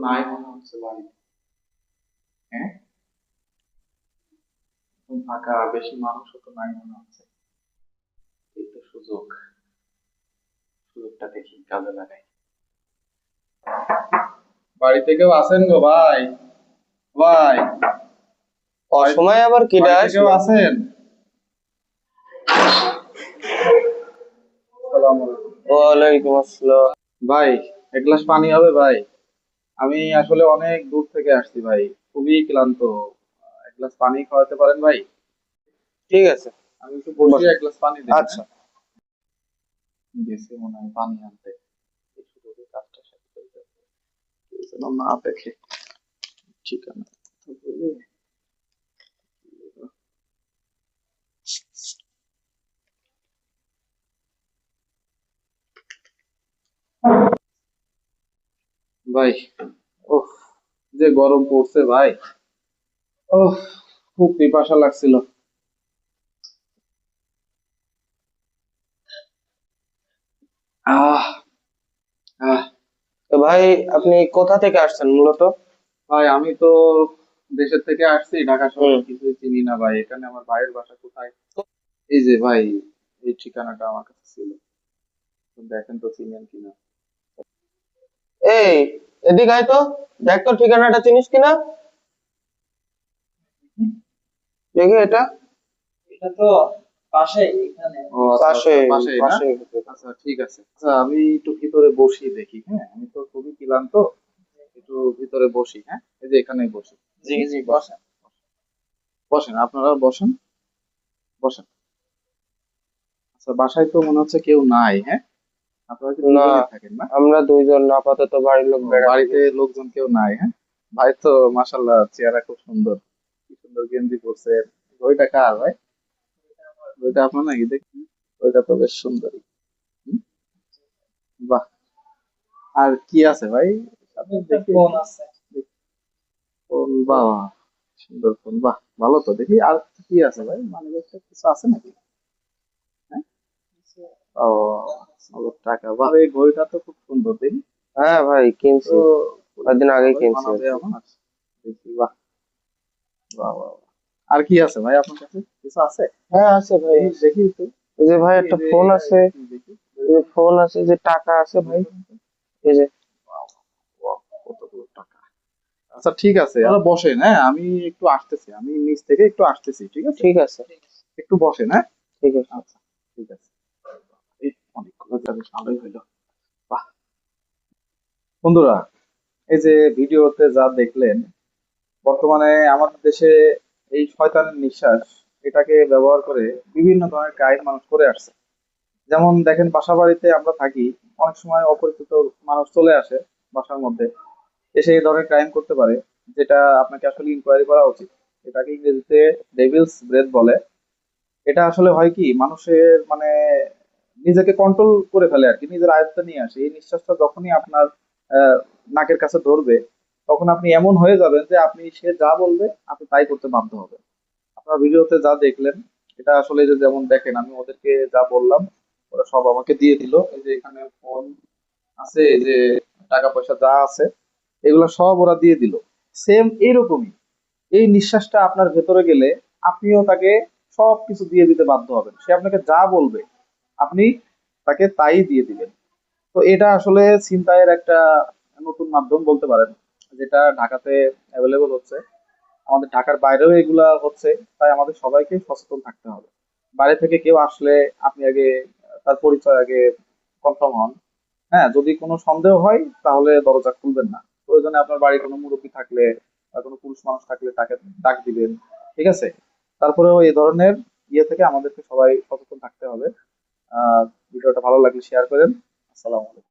নাই মনে হচ্ছে বাড়ি। হ্যাঁ, একদম ফাঁকা, বেশি মানুষও তো নাই মনে হচ্ছে। এই তো সুযোগ, সুযোগটা দেখি কাজে লাগাই। বাড়িতে কেউ আছেন গো ভাই? ভাই, অসময়ে আবার কেডা বাড়িতে কেউ আসলো? আছেন? আসসালামু আলাইকুম। ওয়ালাইকুম আসসালাম। ভাই, এক গ্লাস পানি হবে ভাই? আমি আসলে অনেক দূর থেকে আসছি ভাই, খুবই ক্লান্ত। এক গ্লাস পানি খাওয়াতে পারেন ভাই? ঠিক আছে, আমি একটু বসে বসেন। এক গ্লাস পানি দেন, হ্যাঁ? আচ্ছা। গেছে মনে হয় পানি আনতে। এই সুযোগে কাজটা শেষ করে দেব। কেউ যেন না দেখে। ঠিকানা তো বলে। ভাই, ওহ, যে গরম পড়ছে ভাই। ওহ, খুব পিপাসা লাগছিল। আহ আহ তো ভাই, আপনি কোথা থেকে আসছেন মূলত? ভাই, আমি তো দেশের থেকে আসছি, ঢাকা হুম। শহরে কিছুই চিনি না ভাই। এখানে আমার ভাইয়ের বাসা কোথায়? এই যে ভাই, এই ঠিকানাটা আমার কাছে ছিল, তো দেখেন তো চিনেন কিনা। এই, এদিকে আয় তো। দেখ তো ঠিকানাটা চিনিস কিনা। দেখি এটা। এটা তো পাশেই এখানে। ও আচ্ছা পাশে। আচ্ছা, পাশেই না? পাশে। আচ্ছা ঠিক আছে। আচ্ছা আমি একটু ভিতরে বসি দেখি, হ্যাঁ? আমি তো খুবই ক্লান্ত, একটু ভিতরে বসি, হ্যাঁ? এই যে এখানেই বসি। জি জি বসেন, বসেন। বসেন, আপনারা বসেন, বসেন। আচ্ছা, বাসায় তো মনে হচ্ছে কেউ নাই, হ্যাঁ? আপনারা কি না, দুইজনেই থাকেন না? আমরা দুইজন, আপাতত বাড়ির লোক ও, বেড়াতে বাড়িতে গেছে। লোকজন কেউ নাই, হ্যাঁ? ভাই তো মাশাল্লাহ চেহারা খুব সুন্দর, কি সুন্দর গেঞ্জি পরছে। ওইটা কার ভাই? ওইটা আপনার নাকি দেখি? ওইটা তো বেশ সুন্দরী। হুম, বাহ। আর কি আছে ভাই সাথে একটা দেখি ফোন একটু? আছে। ফোন, বাহ, সুন্দর ফোন, বাহ, ভালো তো। দেখি আর কি আছে ভাই, মানে কিছু আছে নাকি? হ্যাঁ, ও, নগদ টাকা, বাহ। এই ঘড়িটা তো খুব সুন্দর দেখি। হ্যাঁ ভাই, তো কিনছি। কয়েকদিন আগে ভালোই কিনছি আর মানাবে কি। আমার, দেখি, বাহ, বাহ, বাহ, বাহ। আর কি আছে ভাই আপনার কাছে, কিছু আছে? হ্যাঁ আছে ভাই, দেখি আছে। দেখি তো। এই যে ভাই, দেখি একটা এই যে ফোন এটা আছে। এটা কি দেখি। এই যে ফোন আছে, যে টাকা আছে ভাই। এই যে। বাহ, বাহ, কতগুলো টাকা। আচ্ছা ঠিক আছে, আপনারা বসেন, হ্যাঁ? আমি একটু আসতেছি, আমি নিচ থেকে একটু আসতেছি, ঠিক আছে? ঠিক আছে। একটু বসেন, হ্যাঁ? ঠিক আছে। আচ্ছা ঠিক আছে। এই, অনেকগুলো যাবে, ভালোই হইলো। বাহ। বন্ধুরা, এই যে ভিডিওতে যা দেখলেন, বর্তমানে আমাদের দেশে এই শয়তানের নিঃশ্বাস, এটাকে ব্যবহার করে বিভিন্ন ধরনের ক্রাইম মানুষ করে আসছে। যেমন দেখেন, বাসা বাড়িতে আমরা থাকি, অনেক সময় অপরিচিত মানুষ চলে আসে বাসার মধ্যে, এসে এই ধরনের ক্রাইম করতে পারে, যেটা আপনাকে আসলে ইনকোয়ারি করা উচিত। এটাকে ইংরেজিতে ডেভিলস ব্রেথ বলে। এটা আসলে হয় কি, মানুষের মানে নিজেকে কন্ট্রোল করে ফেলে আর কি, নিজের আয়ত্তে নিয়ে আসে। এই নিঃশ্বাসটা যখনই আপনার আহ, নাকের কাছে ধরবে, তখন আপনি এমন হয়ে যাবেন যে আপনি, সে যা বলবে আপনি তাই করতে বাধ্য হবেন। আপনার ভিডিওতে যা দেখলেন, এটা আসলে যে যেমন দেখেন, আমি ওদেরকে যা বললাম ওরা সব আমাকে দিয়ে দিল। এই যে এখানে ফোন আছে, এই যে টাকা পয়সা যা আছে, এগুলো সব ওরা দিয়ে দিল। সেম এইরকমই, এই নিঃশ্বাসটা আপনার ভেতরে গেলে আপনিও তাকে সব কিছু দিয়ে দিতে বাধ্য হবেন। সে আপনাকে যা বলবে আপনি তাকে তাই দিয়ে দিবেন। তো এটা আসলে ছিনতাইয়ের একটা নতুন মাধ্যম বলতে পারেন, যেটা ঢাকাতে অ্যাভেলেবল হচ্ছে। আমাদের ঢাকার বাইরেও এগুলা হচ্ছে। তাই আমাদের সবাইকে সচেতন থাকতে হবে। বাইরে থেকে কেউ আসলে আপনি আগে তার পরিচয় আগে কনফার্ম হন। হ্যাঁ, যদি কোনো সন্দেহ হয় তাহলে দরজা খুলবেন না। প্রয়োজনে আপনার বাড়ি কোনো মুরব্বী থাকলে বা কোনো পুরুষ মানুষ থাকলে তাকে ডাক দিবেন, ঠিক আছে? তারপরেও এই ধরনের ইয়ে থেকে আমাদেরকে সবাই সচেতন থাকতে হবে। ভিডিওটা ভালো লাগলে শেয়ার করেন। আসসালামু আলাইকুম।